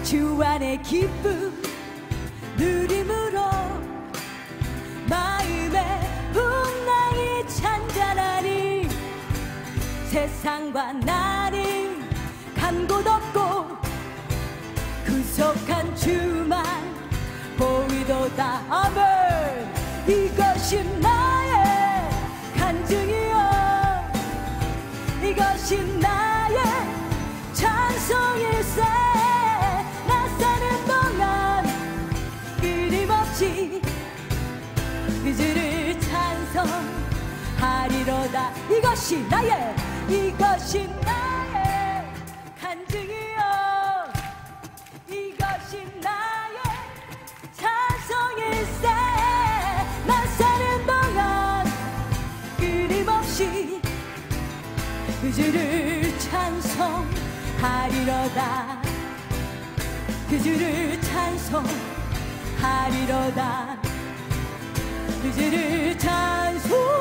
주 안의 기쁨 누림으로 마음의 풍랑이 잔잔하니 세상과 나를 간 곳 없고 구속한 주만 보이도다. 아멘. 이것이 나의 간증이요 이것이 나의 찬송일세. 나 사는 동안 끊임없이 그 주를 찬송하리로다. 이것이 나의 간증이요 이것이 나의 찬송일세. 나 사는 동안 끊임없이 그 주를 찬송하리로다. 그 주를 찬송하리로다. 그 주를 찬송하리로다.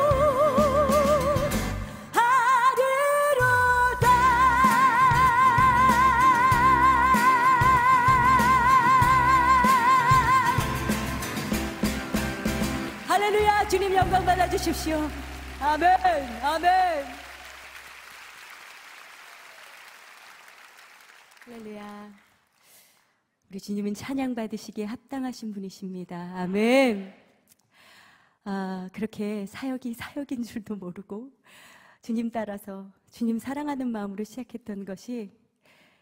할렐루야. 주님 영광 받아주십시오. 아멘. 아멘. 할렐루야. 우리 주님은 찬양 받으시기에 합당하신 분이십니다. 아멘. 그렇게 사역인 줄도 모르고 주님 따라서 주님 사랑하는 마음으로 시작했던 것이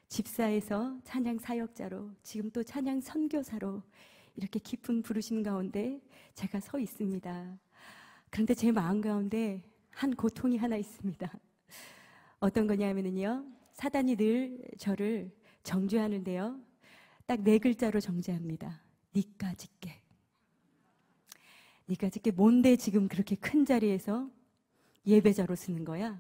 집사에서 찬양 사역자로 지금 또 찬양 선교사로 이렇게 깊은 부르심 가운데 제가 서 있습니다. 그런데 제 마음 가운데 한 고통이 하나 있습니다. 어떤 거냐면요, 사단이 늘 저를 정죄하는데요, 딱 4글자로 정죄합니다. 니까짓게. 니까짓게 뭔데 지금 그렇게 큰 자리에서 예배자로 쓰는 거야?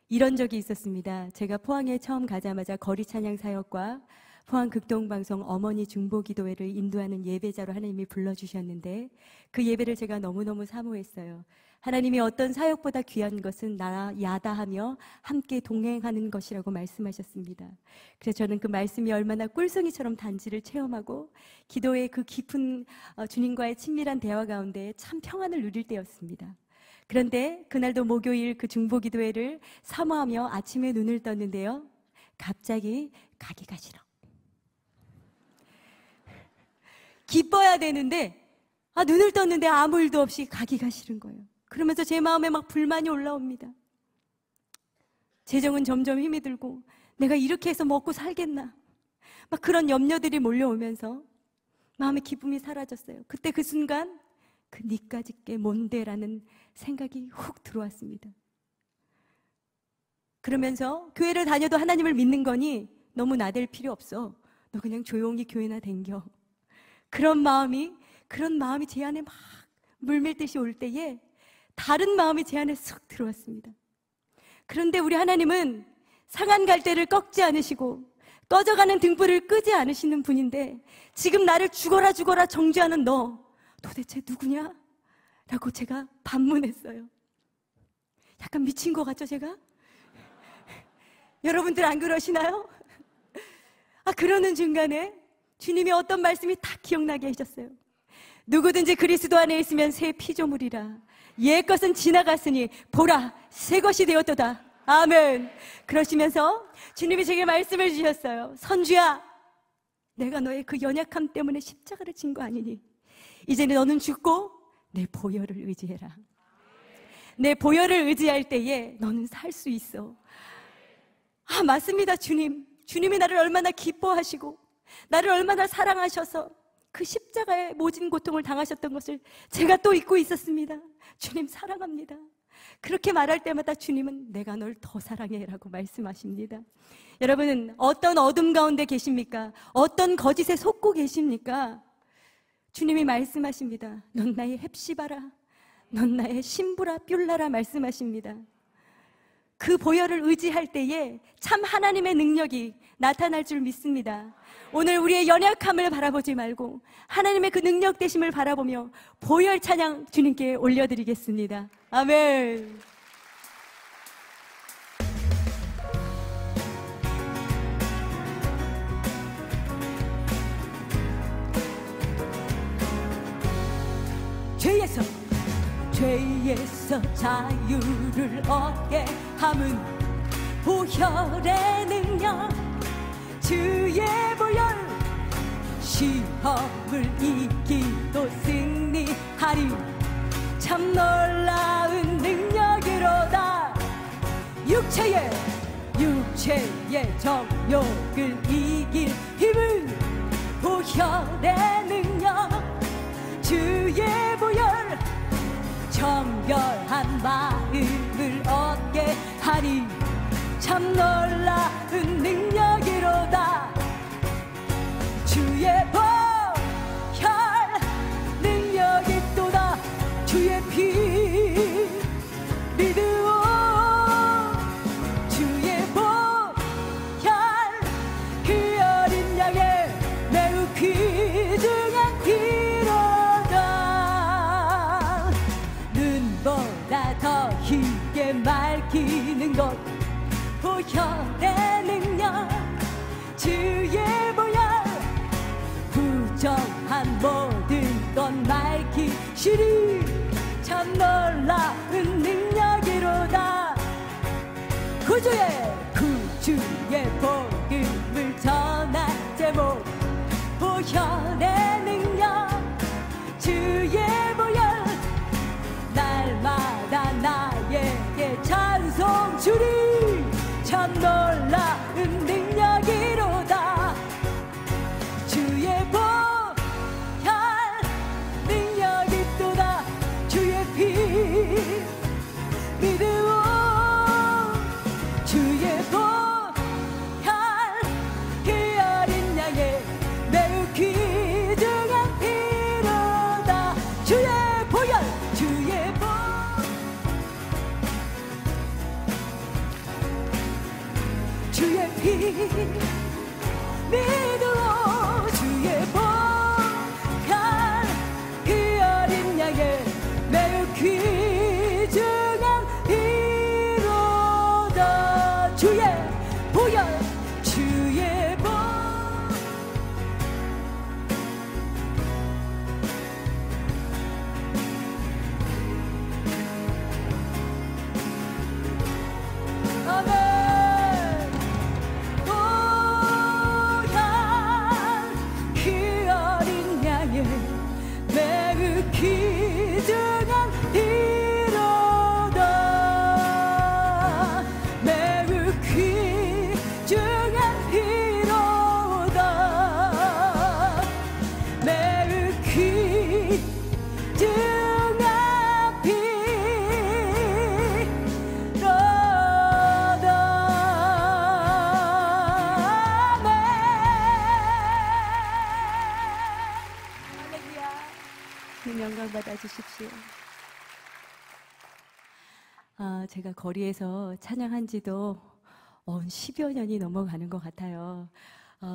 이런 적이 있었습니다. 제가 포항에 처음 가자마자 거리 찬양 사역과 포항 극동방송 어머니 중보기도회를 인도하는 예배자로 하나님이 불러주셨는데 그 예배를 제가 너무너무 사모했어요. 하나님이 어떤 사역보다 귀한 것은 나와 야다하며 함께 동행하는 것이라고 말씀하셨습니다. 그래서 저는 그 말씀이 얼마나 꿀송이처럼 단지를 체험하고 기도의 그 깊은 주님과의 친밀한 대화 가운데 참 평안을 누릴 때였습니다. 그런데 그날도 목요일 그 중보기도회를 사모하며 아침에 눈을 떴는데요, 갑자기 가기가 싫어. 기뻐야 되는데 눈을 떴는데 아무 일도 없이 가기가 싫은 거예요. 그러면서 제 마음에 막 불만이 올라옵니다. 재정은 점점 힘이 들고 내가 이렇게 해서 먹고 살겠나, 막 그런 염려들이 몰려오면서 마음의 기쁨이 사라졌어요. 그때 그 순간 그 니까짓게 뭔데라는 생각이 훅 들어왔습니다. 그러면서 교회를 다녀도 하나님을 믿는 거니 너무 나댈 필요 없어. 너 그냥 조용히 교회나 댕겨. 그런 마음이 제 안에 막 물밀듯이 올 때에 다른 마음이 제 안에 쑥 들어왔습니다. 그런데 우리 하나님은 상한 갈대를 꺾지 않으시고 꺼져가는 등불을 끄지 않으시는 분인데 지금 나를 죽어라 정죄하는 너 도대체 누구냐? 라고 제가 반문했어요. 약간 미친 것 같죠, 제가? 여러분들 안 그러시나요? 그러는 중간에 주님이 어떤 말씀이 딱 기억나게 하셨어요. 누구든지 그리스도 안에 있으면 새 피조물이라. 옛 것은 지나갔으니 보라 새 것이 되었도다. 아멘. 그러시면서 주님이 제게 말씀을 주셨어요. 선주야, 내가 너의 그 연약함 때문에 십자가를 진 거 아니니 이제는 너는 죽고 내 보혈을 의지해라. 내 보혈을 의지할 때에 너는 살 수 있어. 아, 맞습니다. 주님이 나를 얼마나 기뻐하시고 나를 얼마나 사랑하셔서 그 십자가의 모진 고통을 당하셨던 것을 제가 또 잊고 있었습니다. 주님 사랑합니다. 그렇게 말할 때마다 주님은 내가 널 더 사랑해 라고 말씀하십니다. 여러분은 어떤 어둠 가운데 계십니까? 어떤 거짓에 속고 계십니까? 주님이 말씀하십니다. 넌 나의 헵시바라, 넌 나의 신부라 뷸라라 말씀하십니다. 그 보혈을 의지할 때에 참 하나님의 능력이 나타날 줄 믿습니다. 오늘 우리의 연약함을 바라보지 말고 하나님의 그 능력 되심을 바라보며 보혈 찬양 주님께 올려드리겠습니다. 아멘. 죄에서 자유를 얻게 함은 보혈의 능력, 주의 보혈. 시험을 이기도 승리하리, 참 놀라운 능력으로다. 육체의 정욕을 이길 힘은 보혈의 능력, 주의 보혈. 정결한 마음을 얻게 하리, 참 놀라운 능력이로다. 주의 보혈 능력이 또다. 주의 피 믿으오. 주의 보혈 그 어린 양의 매우 귀중한 피로다. 눈보다 더 희게 맑히는 것 보혈의 능력, 주의 보혈. 부정한 모든 것 맑히시리, 참 놀라운 능력이로다. 구주의 복음을 전할 제목 보혈의 능력, 주의 보혈. 날마다 나에게 찬송 주리, 참 놀라운 능력이로다. 주의 보혈 능력이 또다. 주의 피 믿으오. 주의 보혈 그 어린 양의 매우 귀중한 피로다. 주의 보혈, 주의 주의 피 믿으오. 주의 보혈 그 어린 양의 매우 귀중한 피로다. 주의 보혈, 주의 보혈. 아멘. 매우 귀중한 피로다. 매우 귀중한 피로다. 매우 귀중한 피로다. 영광 받아주십시오. 제가 거리에서 찬양한 지도 10여 년이 넘어가는 것 같아요.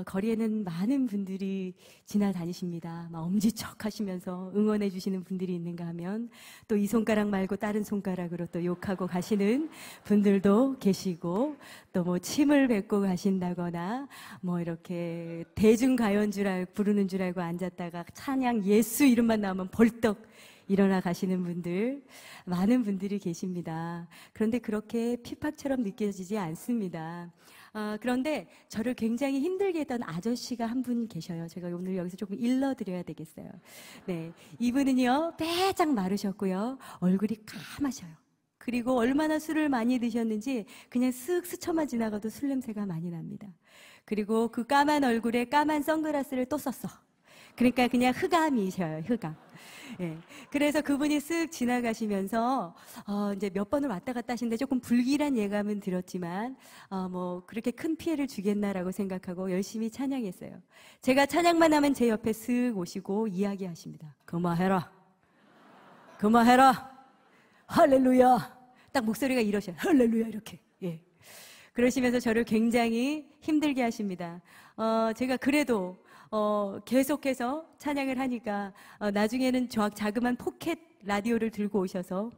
거리에는 많은 분들이 지나다니십니다. 막 엄지척 하시면서 응원해 주시는 분들이 있는가 하면 또 이 손가락 말고 다른 손가락으로 또 욕하고 가시는 분들도 계시고, 또 뭐 침을 뱉고 가신다거나 뭐 이렇게 대중가요인 줄 알고 부르는 줄 알고 앉았다가 찬양 예수 이름만 나오면 벌떡 일어나 가시는 분들, 많은 분들이 계십니다. 그런데 그렇게 핍박처럼 느껴지지 않습니다. 그런데 저를 굉장히 힘들게 했던 아저씨가 한 분 계셔요. 제가 오늘 여기서 조금 일러드려야 되겠어요. 네, 이분은요, 빼짝 마르셨고요, 얼굴이 까마셔요. 그리고 얼마나 술을 많이 드셨는지 그냥 쓱 스쳐만 지나가도 술 냄새가 많이 납니다. 그리고 그 까만 얼굴에 까만 선글라스를 또 썼어. 그러니까 그냥 흑암이셔요, 흑암. 예. 그래서 그분이 쓱 지나가시면서, 이제 몇 번을 왔다 갔다 하시는데 조금 불길한 예감은 들었지만, 뭐, 그렇게 큰 피해를 주겠나라고 생각하고 열심히 찬양했어요. 제가 찬양만 하면 제 옆에 쓱 오시고 이야기하십니다. 그만해라. 그만해라. 할렐루야. 딱 목소리가 이러셔요. 할렐루야. 이렇게. 예. 그러시면서 저를 굉장히 힘들게 하십니다. 제가 그래도 계속해서 찬양을 하니까 나중에는 저 자그만 포켓 라디오를 들고 오셔서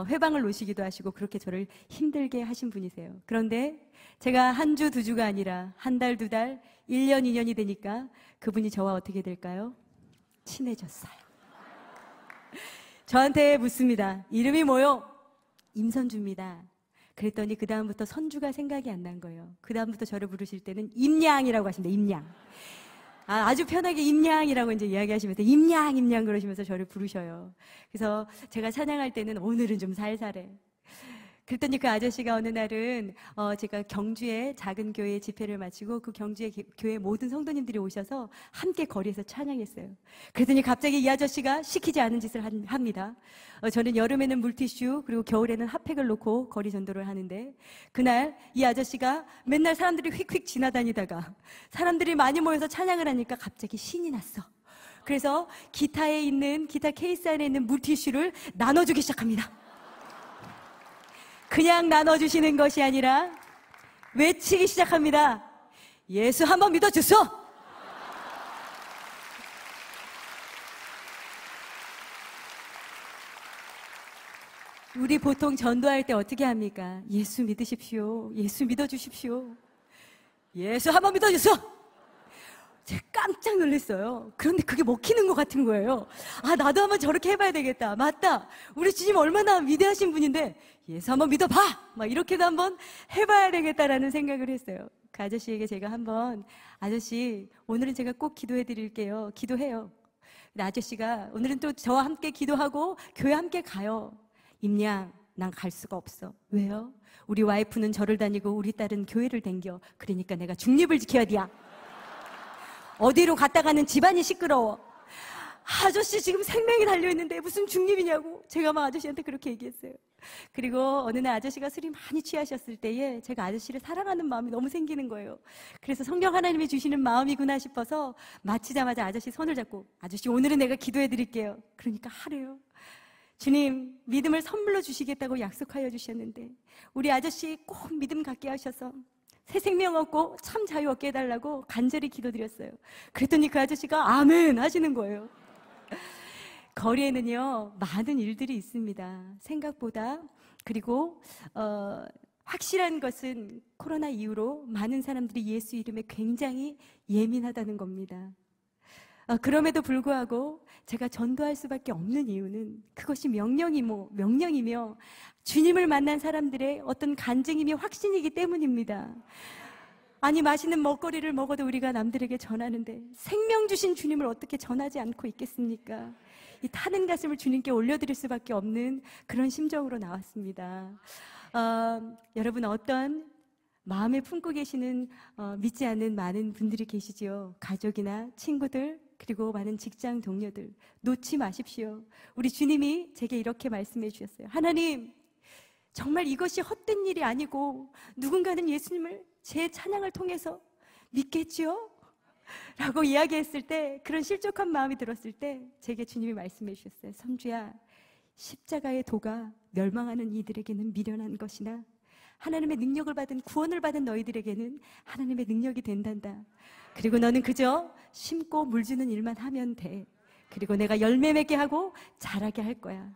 회방을 놓으시기도 하시고 그렇게 저를 힘들게 하신 분이세요. 그런데 제가 한 주, 두 주가 아니라 한 달, 두 달, 1년, 2년이 되니까 그분이 저와 어떻게 될까요? 친해졌어요. 저한테 묻습니다. 이름이 뭐요? 임선주입니다. 그랬더니 그 다음부터 선주가 생각이 안 난 거예요. 그 다음부터 저를 부르실 때는 임양이라고 하십니다. 임양. 아주 편하게 임양이라고 이제 이야기하시면서 임양 그러시면서 저를 부르셔요. 그래서 제가 찬양할 때는 오늘은 좀 살살해. 그랬더니 그 아저씨가 어느 날은 제가 경주에 작은 교회 집회를 마치고 그 경주의 교회 모든 성도님들이 오셔서 함께 거리에서 찬양했어요. 그랬더니 갑자기 이 아저씨가 시키지 않은 짓을 합니다. 저는 여름에는 물티슈 그리고 겨울에는 핫팩을 놓고 거리 전도를 하는데 그날 이 아저씨가 맨날 사람들이 휙휙 지나다니다가 사람들이 많이 모여서 찬양을 하니까 갑자기 신이 났어. 그래서 기타 케이스 안에 있는 물티슈를 나눠주기 시작합니다. 그냥 나눠주시는 것이 아니라 외치기 시작합니다. 예수 한번 믿어주소! 우리 보통 전도할 때 어떻게 합니까? 예수 믿으십시오. 예수 믿어주십시오. 예수 한번 믿어주소! 제가 깜짝 놀랐어요. 그런데 그게 먹히는 것 같은 거예요. 나도 한번 저렇게 해봐야 되겠다. 맞다. 우리 주님 얼마나 위대하신 분인데 예수 한번 믿어봐. 막 이렇게도 한번 해봐야 되겠다라는 생각을 했어요. 그 아저씨에게 제가 한번 아저씨 오늘은 제가 꼭 기도해 드릴게요. 기도해요. 근데 아저씨가 오늘은 또 저와 함께 기도하고 교회 함께 가요. 임양 난 갈 수가 없어. 왜요? 우리 와이프는 절을 다니고 우리 딸은 교회를 댕겨. 그러니까 내가 중립을 지켜야 돼야. 어디로 갔다가는 집안이 시끄러워. 아저씨 지금 생명이 달려있는데 무슨 중립이냐고 제가 막 아저씨한테 그렇게 얘기했어요. 그리고 어느 날 아저씨가 술이 많이 취하셨을 때에 제가 아저씨를 사랑하는 마음이 너무 생기는 거예요. 그래서 성경 하나님이 주시는 마음이구나 싶어서 마치자마자 아저씨 손을 잡고 아저씨 오늘은 내가 기도해 드릴게요. 그러니까 하래요. 주님 믿음을 선물로 주시겠다고 약속하여 주셨는데 우리 아저씨 꼭 믿음 갖게 하셔서 새 생명 얻고 참 자유 얻게 해달라고 간절히 기도드렸어요. 그랬더니 그 아저씨가 아멘 하시는 거예요. 거리에는요 많은 일들이 있습니다. 생각보다. 그리고 확실한 것은 코로나 이후로 많은 사람들이 예수 이름에 굉장히 예민하다는 겁니다. 그럼에도 불구하고 제가 전도할 수밖에 없는 이유는 그것이 명령이며 주님을 만난 사람들의 어떤 간증이며 확신이기 때문입니다. 아니 맛있는 먹거리를 먹어도 우리가 남들에게 전하는데 생명 주신 주님을 어떻게 전하지 않고 있겠습니까? 이 타는 가슴을 주님께 올려드릴 수밖에 없는 그런 심정으로 나왔습니다. 여러분 어떤 마음에 품고 계시는 믿지 않는 많은 분들이 계시지요. 가족이나 친구들 그리고 많은 직장 동료들 놓지 마십시오. 우리 주님이 제게 이렇게 말씀해 주셨어요. 하나님 정말 이것이 헛된 일이 아니고 누군가는 예수님을 제 찬양을 통해서 믿겠지요? 라고 이야기했을 때 그런 실족한 마음이 들었을 때 제게 주님이 말씀해 주셨어요. 선주야 십자가의 도가 멸망하는 이들에게는 미련한 것이나 하나님의 능력을 받은 구원을 받은 너희들에게는 하나님의 능력이 된단다. 그리고 너는 그저 심고 물 주는 일만 하면 돼. 그리고 내가 열매 맺게 하고 자라게 할 거야.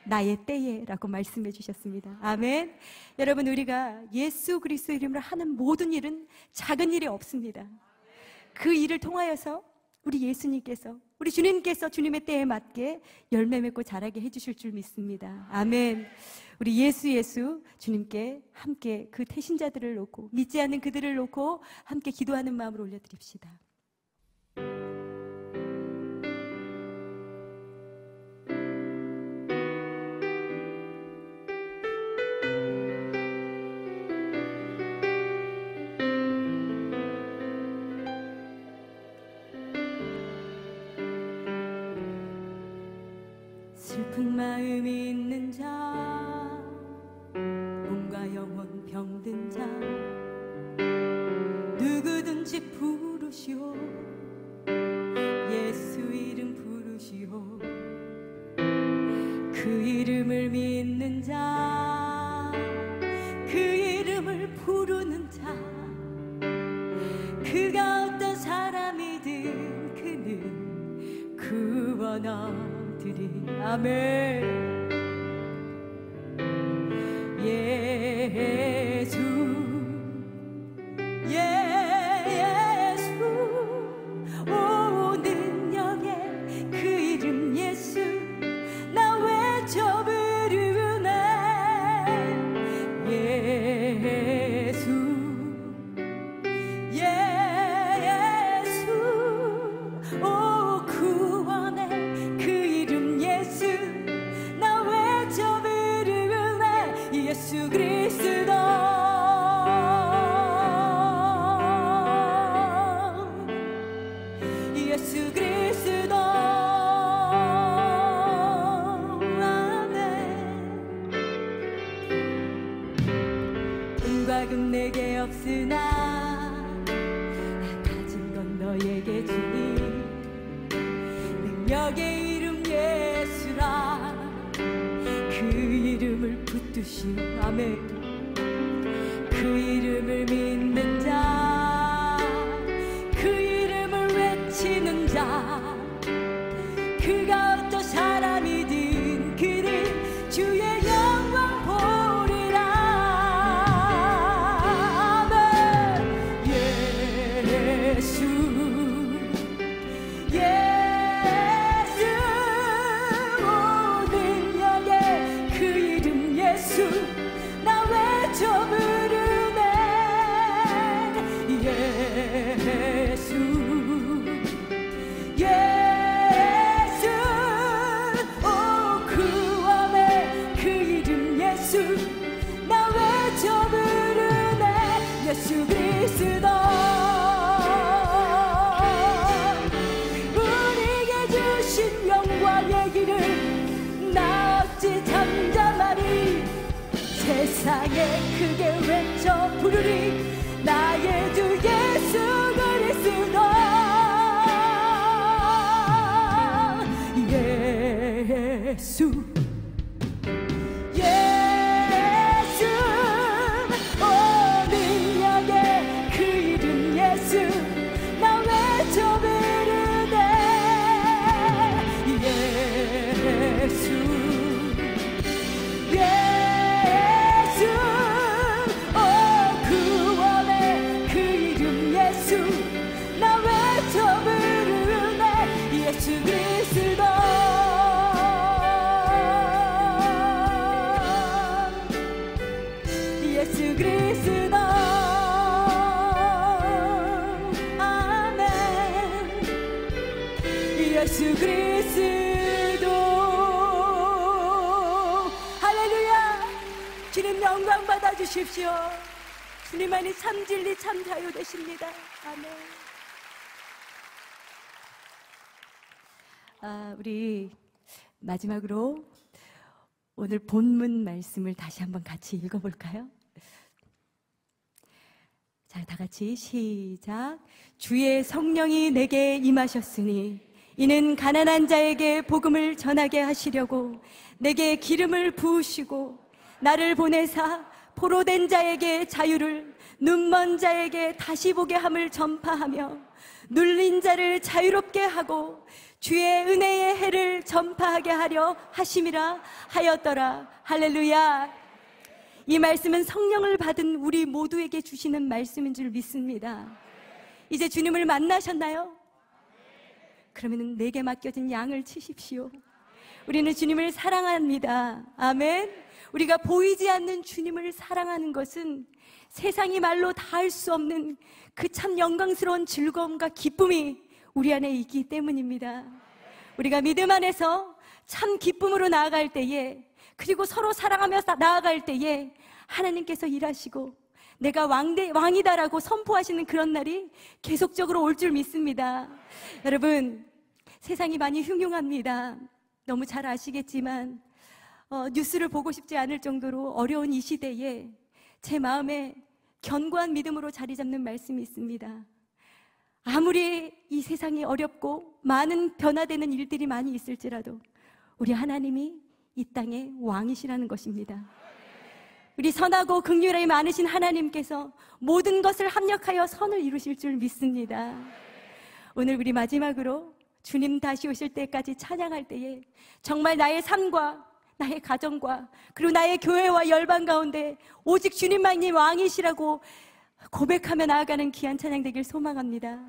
나의 때에 라고 말씀해 주셨습니다. 아멘. 여러분 우리가 예수 그리스도 이름으로 하는 모든 일은 작은 일이 없습니다. 그 일을 통하여서 우리 예수님께서 우리 주님께서 주님의 때에 맞게 열매 맺고 자라게 해주실 줄 믿습니다. 아멘. 우리 예수 주님께 함께 그 태신자들을 놓고, 믿지 않는 그들을 놓고 함께 기도하는 마음으로 올려드립시다. 슬픈 마음 있는 자, 몸과 영혼 병든 자, 누구든지 부르시오. 예수 이름 부르시오. 그 이름을 믿는 자, 그 이름을 부르는 자, 그가 어떤 사람이든 그는 구원 얻으리. 아멘. 예수 오 능력의 그 이름 예수, 나 외쳐 부르네. 예수 오 구원의 그 이름 예수, 나 외쳐 부르네. 예수 그리스도, 예수 그리스도. 아멘. 은과 금 내게 없으나 가진 건 너에게 주니, 능력의 이름 예수라 그 이름을 붙드시오. 아멘. 그 이름을 믿는 자, 그 이름을 외치는 자, 그가 어떤 사람이든 그는 주의 영광 보리라. 아멘. 예수 오 능력의 그 이름 예수, 나 외쳐 부르네. 예수 오 구원의 그 이름 예수, 나 외쳐 부르네. 예수 그리스도, 우리에게 주신 영광의 길을 나 어찌 잠잠하리. 세상에 크게 외쳐 부르리. 나의 주 예수 그리스도. 예수 오 능력의 그 이름 예수, 나 외쳐 부르네. 예수 오 구원의 그 이름 예수, 나 외쳐 부르네. 예수 그리스도. 예수 그리스도. 아멘. 예수 그리스도. 할렐루야. 주님 영광 받아주십시오. 주님만이 참 진리 참 자유 되십니다. 아멘. 우리 마지막으로 오늘 본문 말씀을 다시 한번 같이 읽어볼까요? 자, 다 같이 시작. 주의 성령이 내게 임하셨으니 이는 가난한 자에게 복음을 전하게 하시려고 내게 기름을 부으시고, 나를 보내사 포로된 자에게 자유를, 눈먼 자에게 다시 보게 함을 전파하며, 눌린 자를 자유롭게 하고 주의 은혜의 해를 전파하게 하려 하심이라 하였더라. 할렐루야. 이 말씀은 성령을 받은 우리 모두에게 주시는 말씀인 줄 믿습니다. 이제 주님을 만나셨나요? 그러면 내게 맡겨진 양을 치십시오. 우리는 주님을 사랑합니다. 아멘. 우리가 보이지 않는 주님을 사랑하는 것은 세상이 말로 다 할 수 없는 그 참 영광스러운 즐거움과 기쁨이 우리 안에 있기 때문입니다. 우리가 믿음 안에서 참 기쁨으로 나아갈 때에, 그리고 서로 사랑하며 나아갈 때에 하나님께서 일하시고 내가 왕이다라고 선포하시는 그런 날이 계속적으로 올 줄 믿습니다. 여러분, 세상이 많이 흉흉합니다. 너무 잘 아시겠지만 뉴스를 보고 싶지 않을 정도로 어려운 이 시대에 제 마음에 견고한 믿음으로 자리 잡는 말씀이 있습니다. 아무리 이 세상이 어렵고 많은 변화되는 일들이 많이 있을지라도 우리 하나님이 이 땅의 왕이시라는 것입니다. 우리 선하고 긍휼이 많으신 하나님께서 모든 것을 합력하여 선을 이루실 줄 믿습니다. 오늘 우리 마지막으로 주님 다시 오실 때까지 찬양할 때에 정말 나의 삶과 나의 가정과 그리고 나의 교회와 열방 가운데 오직 주님만이 왕이시라고 고백하며 나아가는 귀한 찬양 되길 소망합니다.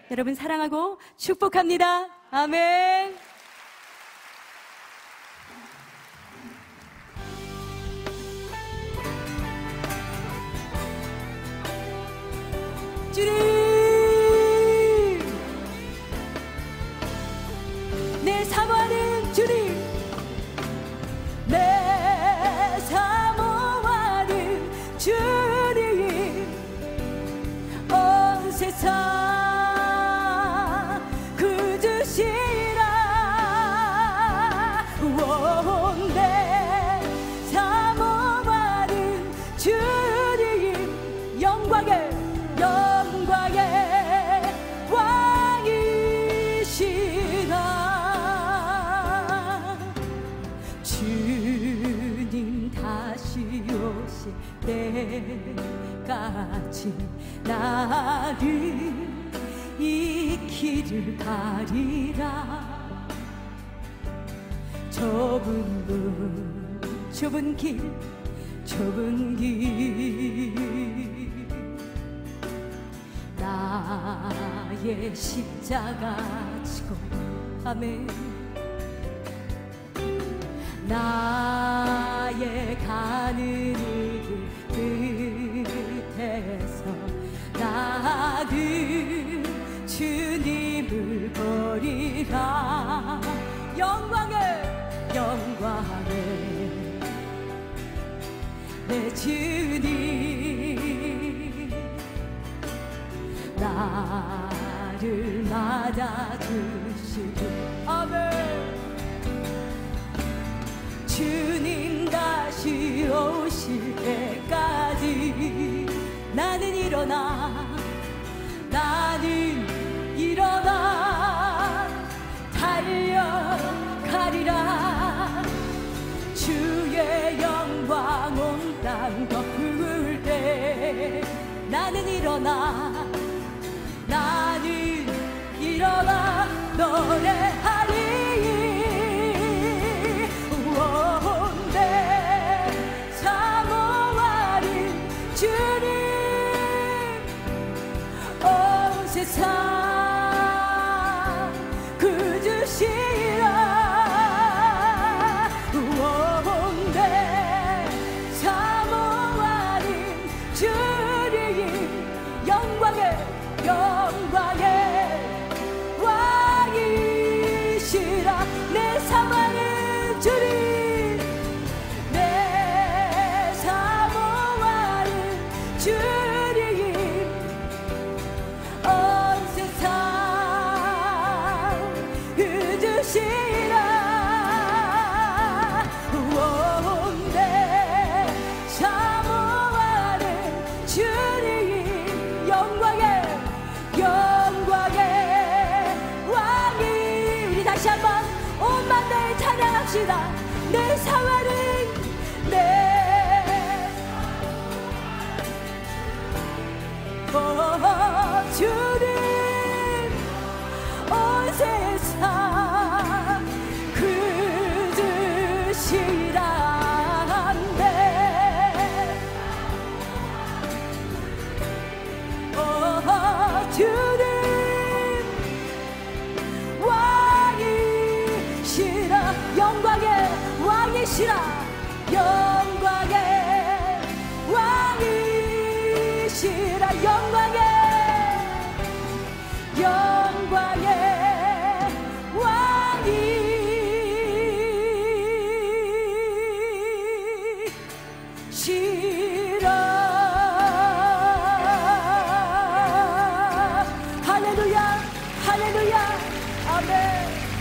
여러분 사랑하고 축복합니다. 아멘. 주님, 내 사모하는 주님, 내 사모하는 주님, 온 세상 그 주시라. 내 사모하는 주님, 영광의 왕이시라. 주님 다시 오실 때까지 나를 이 길을 가리라. 좁은 길 나의 십자가 지고, 아멘. 나의 가는 길 끝에서 나는 주님을 버리라. 영광을 내 주님, 나를 맞아주시고, 아멘. 주님 다시 오실 때까지 나는 일어나 달려가리라. 주의 영광 온 땅 덮을 때 나는 일어나 노래하리. 내 사모하는 주님, 온 세상 그 주시라. 내 사모하는 주님, 영광의 왕이시라. 내 사모하는 주님, 내 사모하는 주님, 온 세상 그 주시라. 내 사모하는 주님, 영광의 왕이. 우리 다시 한번 온 만나에 찬양합시다. 내 사모하는 주님, 온 세상 그 주시란데. 주님 왕 할렐루야. 아멘.